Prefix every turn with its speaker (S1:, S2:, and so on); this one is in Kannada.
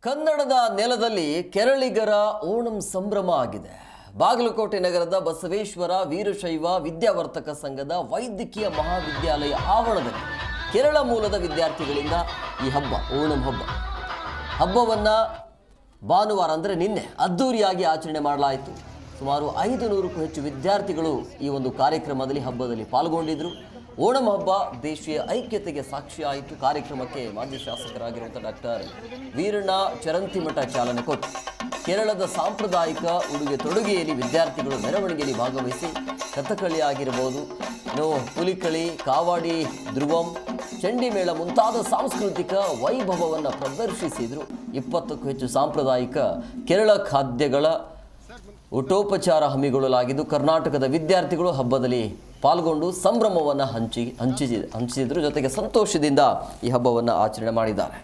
S1: ಕನ್ನಡದ ನೆಲದಲ್ಲಿ ಕೆರಳಿಗರ ಓಣಂ ಸಂಭ್ರಮ ಆಗಿದೆ. ಬಾಗಲಕೋಟೆ ನಗರದ ಬಸವೇಶ್ವರ ವೀರಶೈವ ವಿದ್ಯಾವರ್ತಕ ಸಂಘದ ವೈದ್ಯಕೀಯ ಮಹಾವಿದ್ಯಾಲಯ ಆವರಣದಲ್ಲಿ ಕೇರಳ ಮೂಲದ ವಿದ್ಯಾರ್ಥಿಗಳಿಂದ ಈ ಹಬ್ಬ ಓಣಂ ಹಬ್ಬವನ್ನು ಭಾನುವಾರ ಅಂದರೆ ನಿನ್ನೆ ಅದ್ದೂರಿಯಾಗಿ ಆಚರಣೆ ಮಾಡಲಾಯಿತು. ಸುಮಾರು 500ಕ್ಕೂ ಹೆಚ್ಚು ವಿದ್ಯಾರ್ಥಿಗಳು ಈ ಒಂದು ಕಾರ್ಯಕ್ರಮದಲ್ಲಿ ಹಬ್ಬದಲ್ಲಿ ಪಾಲ್ಗೊಂಡಿದ್ದರು. ಓಣಂ ಹಬ್ಬ ದೇಶೀಯ ಐಕ್ಯತೆಗೆ ಸಾಕ್ಷಿಯಾಯಿತು. ಕಾರ್ಯಕ್ರಮಕ್ಕೆ ಮಾಜಿ ಶಾಸಕರಾಗಿರುವಂಥ ಡಾಕ್ಟರ್ ವೀರಣ್ಣ ಚರಂತಿಮಠ ಚಾಲನೆ ಕೊಟ್ಟು ಕೇರಳದ ಸಾಂಪ್ರದಾಯಿಕ ಉಡುಗೆ ತೊಡುಗೆಯಲ್ಲಿ ವಿದ್ಯಾರ್ಥಿಗಳು ಮೆರವಣಿಗೆಯಲ್ಲಿ ಭಾಗವಹಿಸಿ ಕಥಕಳಿ ಆಗಿರಬಹುದು, ಹುಲಿಕಳಿ, ಕಾವಾಡಿ, ಧ್ರುವಂ, ಚಂಡಿ ಮೇಳ ಮುಂತಾದ ಸಾಂಸ್ಕೃತಿಕ ವೈಭವವನ್ನು ಪ್ರದರ್ಶಿಸಿದರು. 20ಕ್ಕೂ ಹೆಚ್ಚು ಸಾಂಪ್ರದಾಯಿಕ ಕೇರಳ ಖಾದ್ಯಗಳ ಊಟೋಪಚಾರ ಹಮ್ಮಿಕೊಳ್ಳಲಾಗಿದ್ದು ಕರ್ನಾಟಕದ ವಿದ್ಯಾರ್ಥಿಗಳು ಹಬ್ಬದಲ್ಲಿ ಪಾಲ್ಗೊಂಡು ಸಂಭ್ರಮವನ್ನು ಹಂಚಿಸಿದರು. ಜೊತೆಗೆ ಸಂತೋಷದಿಂದ ಈ ಹಬ್ಬವನ್ನು ಆಚರಣೆ ಮಾಡಿದ್ದಾರೆ.